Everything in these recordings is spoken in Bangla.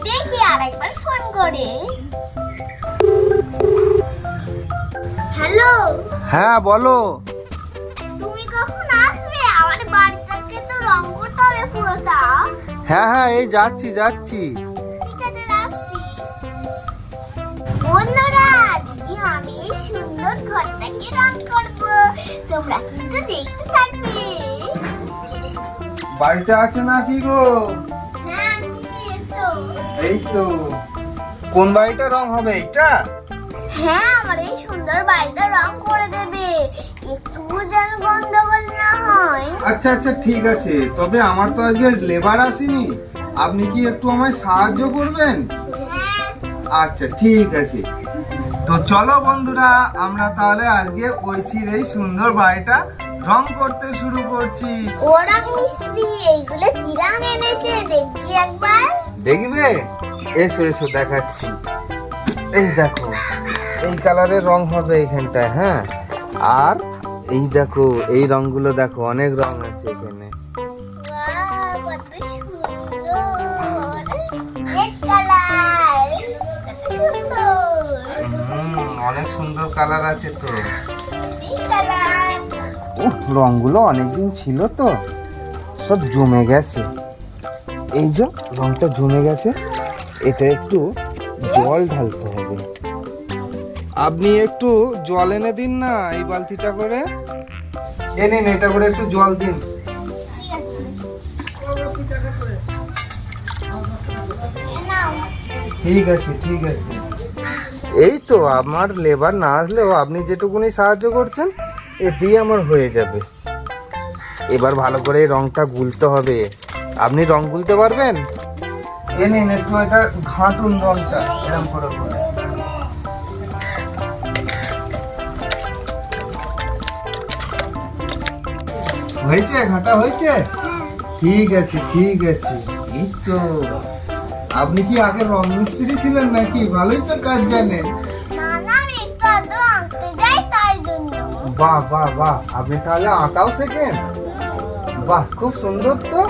দেখি আরেকবার ফোন করে। হ্যালো, হ্যাঁ বলো। তুমি কখন আসবে? আমার বাড়িটাকে তো রং করতে হবে পুরোটা। হ্যাঁ হ্যাঁ, এই যাচ্ছি যাচ্ছি। ঠিক আছে, রাখছি। বন্ধুরা, আজকে আমি এই সুন্দর ঘরটাকে রং করব, তোমরা কিন্তু দেখতে থাকবে। বাড়িতে আছে না কি গো? হ্যাঁ, আছি, এসো। এই তো। কোন বাড়িটা রং হবে, এইটা? হ্যাঁ, আমার এই সুন্দর বাড়িটা রং করে দেবে, একটু যেন গন্ডগোল না হয়। আচ্ছা আচ্ছা, ঠিক আছে। তবে আমার তো আজকে লেবার আসেনি, আপনি কি একটু আমায় সাহায্য করবেন? হ্যাঁ, আচ্ছা ঠিক আছে। তো চলো বন্ধুরা, আমরা তাহলে আজকে ঐশীর এই সুন্দর বাড়িটা রং করতে শুরু করছি। ও রং মিস্ত্রি, এইগুলো কি রং এনেছে দেখি একবার। দেখবে? এসো এসো, দেখাচ্ছি। এই দেখো, এই কালারের রং হবে এখানটায়। হ্যাঁ, আর এই দেখো, এই রংগুলো দেখো, অনেক রং আছে এখানে। বাহ, কত সুন্দর রেড কালার, কত সুন্দর অনেক সুন্দর কালার আছে তো। Pink colour. রংগুলো অনেকদিন ছিল তো, সব জমে গেছে। এই যে রংটা জমে গেছে, এটা একটু জল ঢালতে হবে। আপনি একটু জল এনে দিন না, এই বালতিটা করে এনে এটা করে একটু জল দিন। ঠিক আছে, এ নাও। ঠিক আছে ঠিক আছে। এই তো, আমার লেবার না আসলেও আপনি যেটুকুনি সাহায্য করছেন এ দিয়ে আমার হয়ে যাবে। এবার ভালো করে এই রংটা গুলতে হবে। আপনি রং গুলতে পারবেন? এ নিন, একটু এটা ঘাঁটুন রংটা এরকম করে করে। হয়েছে? ঘাঁটা হয়েছে? ঠিক আছে ঠিক আছে। এই তো। আপনি কি আগে রং মিস্ত্রি ছিলেন নাকি? ভালোই তো কাজ জানেন। না না, আমি একটু আধটু আঁকতে যাই, তাই জন্য। বাহ বাহ বাহ, আপনি তাহলে আঁকাও শেখেন? বাহ, খুব সুন্দর তো।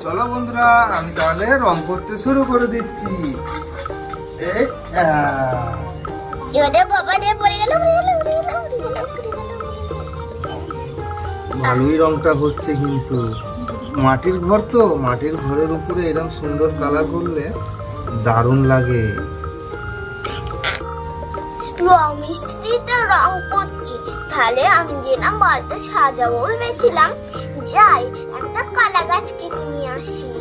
চলো বন্ধুরা, আমি তাহলে রং করতে শুরু করে দিচ্ছি। এই, এবারে বাবা রে, পড়ে গেল, পড়ে গেল, পড়ে গেল, পড়ে গেল, পড়ে গেল। ভালোই রংটা হচ্ছে, কিন্তু মাটির ঘর তো, মাটির ঘরের উপরে এরকম সুন্দর কালার করলে দারুণ লাগে। রং মিস্ত্রিতে রং করছি, তাহলে আমি যে না বাড়িতে সাজাবো ভেবেছিলাম, যাই একটা কলা গাছ কেটে নিয়ে আসি।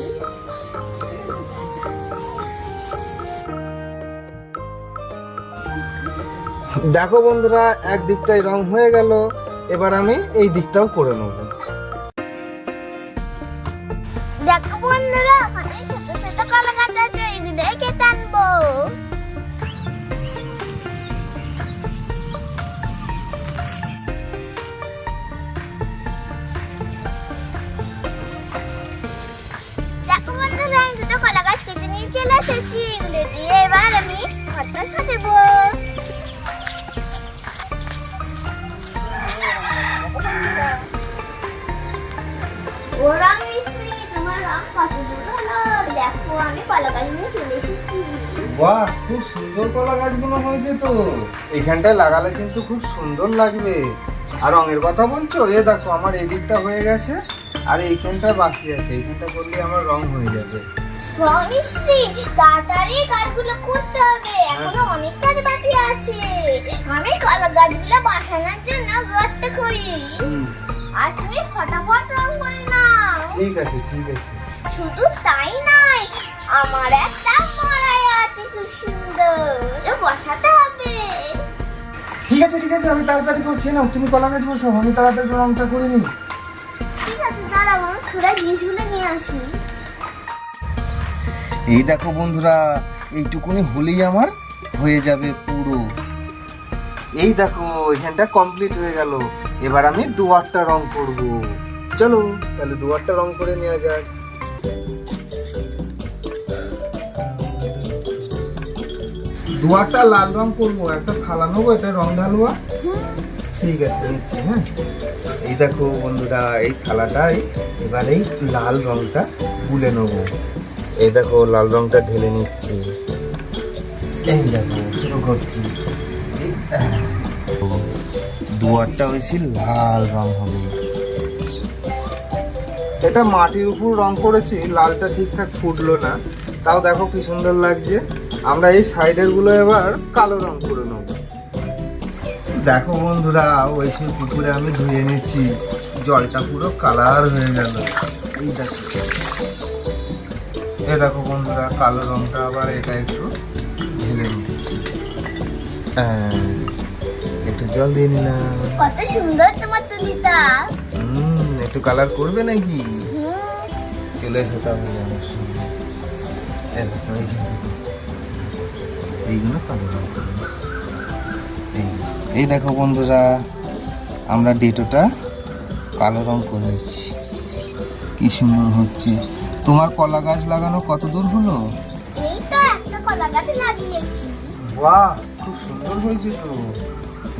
দেখো বন্ধুরা, এক দিকটাই রং হয়ে গেল, এবার আমি এই দিকটাও করে নেব। দেখো বন্ধুরা, ওখানে ছোট ছোট কলা গাছ আছে, এগুলো কেটে আনবো। দেখো বন্ধুরা, আমি দুটো কলা গাছ কেটে নিয়ে চলে এসেছি, এগুলো দিয়ে এবার আমি ঘরটা সাজাবো। ও রং মিস্ত্রি, তোমার রং কত দূর হলো? দেখো, আমি কলা গাছ নিয়ে চলে এসেছি। বাহ, খুব সুন্দর কলা গাছগুলো হয়েছে তো। এখানটায় লাগালে কিন্তু খুব সুন্দর লাগবে। আর রঙের কথা বলছো? এ দেখো, আমার এই দিকটা হয়ে গেছে, আর এইখানটা বাকি আছে। এইখানটা করলে আমার রং হয়ে যাবে। রং মিস্ত্রি, তাড়াতাড়ি গাছগুলো করতে হবে, এখনো অনেক কাজ বাকি আছে। আমি কলা গাছগুলো বাসানোর জন্য গর্ত করি, আর তুমি ফটাফট রং করে নাও। ঠিক আছে ঠিক আছে। শুধু তাই নয়, আমার একটা মরাই আছে খুব সুন্দর, ওটা বসাতে হবে। ঠিক আছে ঠিক আছে, আমি তাড়াতাড়ি করছি না, তুমি কলা গাছ বসাও, আমি তাড়াতাড়ি রংটা করে নিই। ঠিক আছে, দাঁড়াও, আমি থোড়া জিনিসগুলো নিয়ে আসি। এই দেখো বন্ধুরা, এইটুকুনি হলেই আমার হয়ে যাবে পুরো। এই দেখো, এখানটা কমপ্লিট হয়ে গেল। এবার আমি দুয়ারটা রং করব। চলো তাহলে দুয়ারটা রং করে নেওয়া যাক। দুয়ারটা লাল রং করবো, একটা থালা নেবো, এটা রং ঢালুয়া। ঠিক আছে, নিচ্ছি। হ্যাঁ, এই দেখো বন্ধুরা, এই থালাটাই এবার এই লাল রংটা গুলে নেবো। এই দেখো লাল রংটা ঢেলে নিচ্ছি। এই দেখো শুরু করছি। দুয়ারটা বেশি লাল রং হবে। এটা মাটির উপর রং করেছি, লালটা ঠিকঠাক ফুটলো না, তাও দেখো কি সুন্দর লাগছে। আমরা এই সাইডের গুলো এবার কালো রং করে নেব। দেখো বন্ধুরা, ওই সেই পুকুরে আমি ধুয়ে নিচ্ছি, জলটা পুরো কালার হয়ে গেল। এই দেখো, এই দেখো বন্ধুরা, কালো রংটা আবার এটা একটু ঢেলে নিচ্ছি। একটু জল দিয়ে নিলাম। কত সুন্দর তোমার তুলিটা। একটু কালার করবে নাকি? চলে এসো তাহলে আমার সঙ্গে। এইগুলো কালো রং করবে। এই দেখো বন্ধুরা, আমরা ডেটোটা কালো রং করে দিচ্ছি। কি সুন্দর হচ্ছে। তোমার কলা গাছ লাগানো কত দূর হলো? এই তো একটা কলা গাছ লাগিয়েছি। বাহ, খুব সুন্দর হয়েছে তো।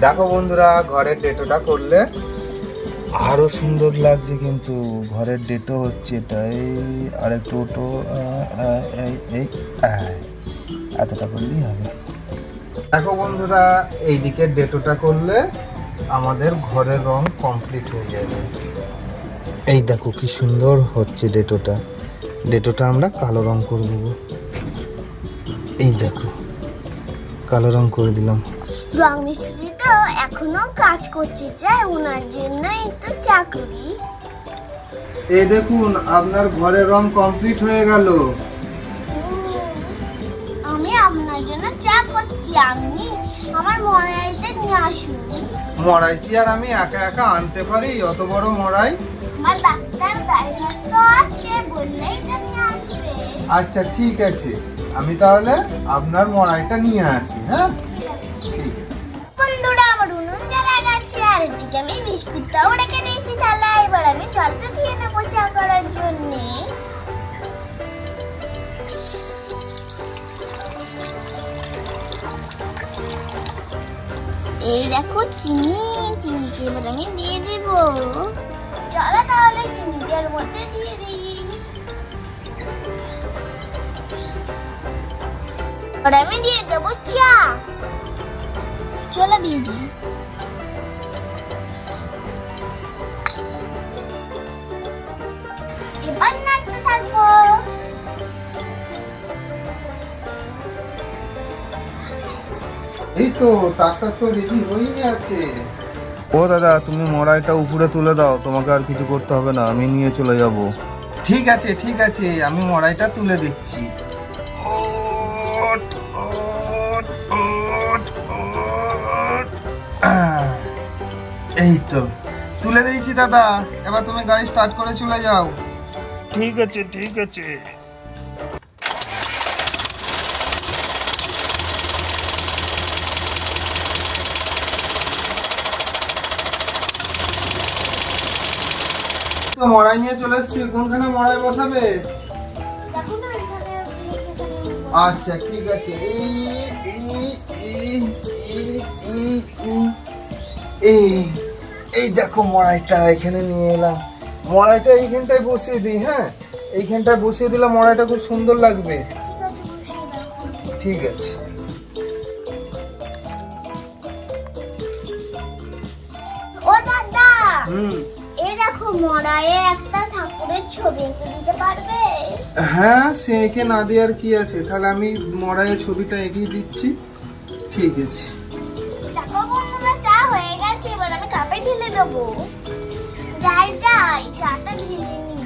দেখো বন্ধুরা, ঘরের ডেটোটা করলে আরো সুন্দর লাগছে। কিন্তু ঘরের ডেটো হচ্ছে এটা। এই আরেকটু ওটো, এই এতটা করলেই হবে। দেখো বন্ধুরা, এই দিকে ডেটোটা করলে আমাদের ঘরের রং কমপ্লিট হয়ে যাবে। এই দেখো কি সুন্দর হচ্ছে ডেটোটা। ডেটোটা আমরা কালো রং করে দেবো। এই দেখো, কালো রং করে দিলাম। রং মিস্ত্রি তো এখনো কাজ করছে, চাই ওনার জন্য একটু চাকরি। এই দেখুন, আপনার ঘরের রং কমপ্লিট হয়ে গেল। আমি আপনার জন্য চা করছি, আপনি আমার মরাইতে নিয়ে আসুন। মড়াই কি আর আমি একা একা আনতে পারি? অত বড় মড়াই? আমার ডাক্তার গাড়ি তো আছে, বললেই তো নিয়ে আসবে। আচ্ছা ঠিক আছে, আমি তাহলে আপনার মড়াইটা নিয়ে আসি। হ্যাঁ ঠিক আছে। বন্ধুরা, আমার উনুন জ্বালা গেছে, আর এদিকে আমি বিস্কুটটাও রেখে দিয়েছি থালা। এবার আমি জলটা দিয়ে নেবো চা করার জন্য। এই দেখো চিনিকে এবার আমি দিয়ে দেব। চলো তাহলে চিনিকে এর মধ্যে দিয়ে দিই। আর আমি দিয়ে দেবো চা। চলো দিয়ে দিই। এবার নাড়তে থাকবো। এই তো ট্রাক্টর তো রেডি হয়েই আছে। ও দাদা, তুমি মড়াইটা উপরে তুলে দাও, তোমাকে আর কিছু করতে হবে না, আমি নিয়ে চলে যাব। ঠিক আছে ঠিক আছে, আমি মড়াইটা তুলে দিচ্ছি। এই তো তুলে দিয়েছি দাদা, এবার তুমি গাড়ি স্টার্ট করে চলে যাও। ঠিক আছে ঠিক আছে। তো মড়াই নিয়ে চলে এসেছি, কোনখানে মড়াই বসাবে? দেখো না এখানে আচ্ছা ঠিক আছে। এই দেখো মড়াইটা এখানে নিয়ে এলাম। মড়াইটা এইখানটায় বসিয়ে দিই। হ্যাঁ, এইখানটায় বসিয়ে দিলে মড়াইটা খুব সুন্দর লাগবে। ঠিক আছে, বসিয়ে দাও। ঠিক আছে। ও দাদা, হুম, এই দেখো মড়াইয়ে একটা ঠাকুরের ছবি এঁকে দিতে পারবে? হ্যাঁ, সে এঁকে না দেওয়ার কি আছে, তাহলে আমি মড়াইয়ের ছবিটা এঁকে দিচ্ছি। ঠিক আছে। দেখো বন্ধুরা, চা হয়ে গেছে, এবার আমি কাপে ঢেলে দেবো। যাই যাই, চাটা ঢেলে নিই।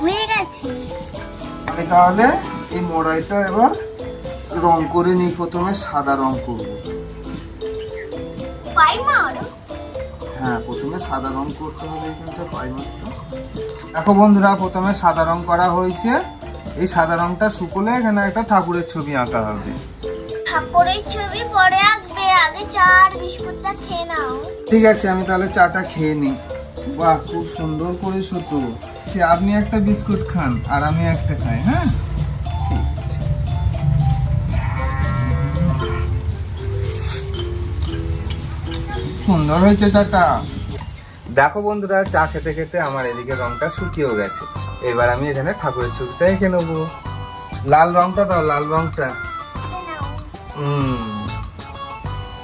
হয়ে গেছে। আমি তাহলে এই মড়াইটা এবার রং করে নিই। প্রথমে সাদা রং করব। পাইমার? হ্যাঁ, প্রথমে সাদা রং করতে হবে এখানটা পাইমারটা। দেখো বন্ধুরা, প্রথমে সাদা রং করা হয়েছে। এই সাদা রংটা শুকলে এখানে একটা ঠাকুরের ছবি আঁকা হবে। ঠাকুরের ছবি পরে আঁকবে, আগে চা আর বিস্কুটটা খেয়ে নাও। ঠিক আছে, আমি তাহলে চাটা খেয়ে নিই। বাহ, খুব সুন্দর করেছো তো। আপনি একটা বিস্কুট খান আর আমি একটা খাই। হ্যাঁ ঠিক আছে। সুন্দর হয়েছে চাটা। দেখো বন্ধুরা, চা খেতে খেতে আমার এদিকে রংটা শুকিয়েও গেছে। এবার আমি এখানে ঠাকুরের ছবিটা এঁকে নেবো। লাল রংটা দাও, লাল রংটা।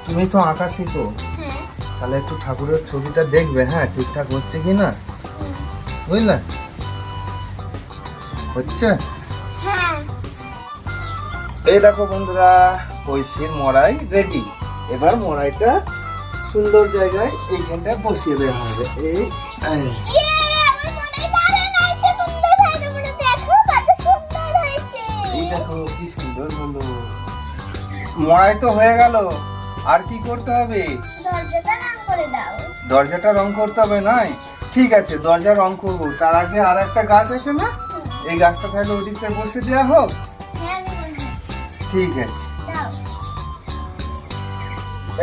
তুমি তো আঁকা শিখো, হ্যাঁ। তাহলে একটু ঠাকুরের ছবিটা দেখবে, হ্যাঁ ঠিকঠাক হচ্ছে কি না, বুঝলে? হচ্ছে? হ্যাঁ। এই দেখো বন্ধুরা, ঐশীর মড়াই রেডি। এবার মড়াইটা সুন্দর জায়গায় এইখানটা বসিয়ে দেওয়া হবে। এই আমার মনে দারুণ হয়েছে, সুন্দর হয়েছে, মনে দেখো কত সুন্দর হয়েছে। এই দেখো কি সুন্দর হলো। মড়াই তো হয়ে গেল, আর কি করতে হবে? দরজাটা রং করে দাও। দরজাটা রং করতে হবে নয়? ঠিক আছে, দরজা রং করবো। তার আগে আর একটা গাছ আছে না, এই গাছটা তাহলে ওই দিকটা বসে দেওয়া হোক। হ্যাঁ, আমি বলছি। ঠিক আছে, দাও।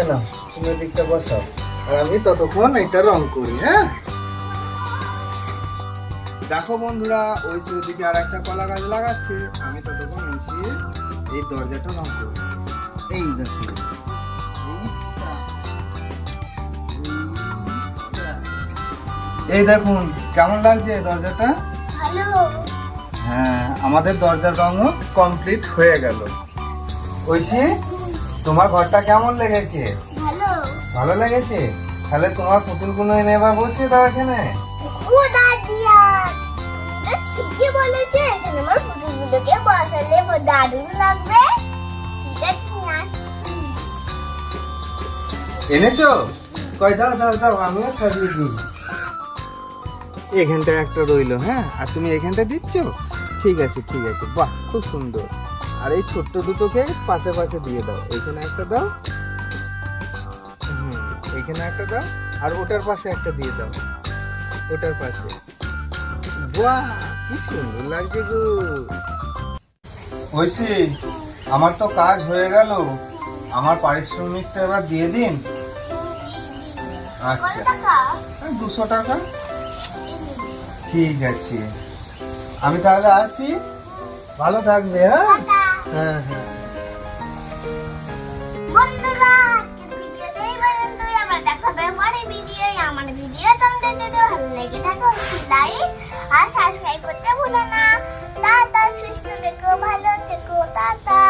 এলো তুমি ওই দিকটা বসাও, আর আমি ততক্ষণ এটা রং করি। হ্যাঁ দেখো বন্ধুরা, ওই দিকে আর একটা কলা গাছ লাগাচ্ছে, আমি ততক্ষণ ঐশীর এই দরজাটা রং করবো। এই দেখো, এই দেখুন কেমন লাগছে দরজাটা। ভালো। হ্যাঁ, আমাদের দরজার রঙও কমপ্লিট হয়ে গেল। ঐশী, তোমার ঘরটা কেমন লেগেছে? ভালো। ভালো লেগেছে? তাহলে তোমার পুতুলগুলো এনে এবার বসিয়ে দাও এখানে। ও দাদিয়া, ঠিকই বলেছে, এখানে আমার পুতুলগুলোকে বসালে দারুণ লাগবে। এনেছো? কই দাও দাও দাও, আমিও সাজিয়ে দিই। এখানটা একটা রইলো, হ্যাঁ, আর তুমি এখানটা দিচ্ছ? ঠিক আছে ঠিক আছে, বাহ খুব সুন্দর। আর এই ছোট্ট দুটোকে পাশে পাশে দিয়ে দাও। এইখানে একটা দাও, এইখানে একটা দাও, আর ওটার পাশে একটা দিয়ে দাও, ওটার পাশে। বাহ কি সুন্দর লাগছে গো। ঐশী, আমার তো কাজ হয়ে গেল, আমার পারিশ্রমিকটা এবার দিয়ে দিন। আচ্ছা, 200 টাকা। ঠিক আছে, আমি তাহলে আসি, ভালো থাকবে। হ্যাঁ হ্যাঁ হ্যাঁ। বন্ধুরা, ভিডিওটা এই পর্যন্তই। আমরা দেখাবে পরে ভিডিও। আমার ভিডিও তোমাদের যদি ভালো লেগে থাকে লাইক আর সাবস্ক্রাইব করতে ভুলো না। টাটা, সুস্থ থেকো, ভালো থেকো, টাটা।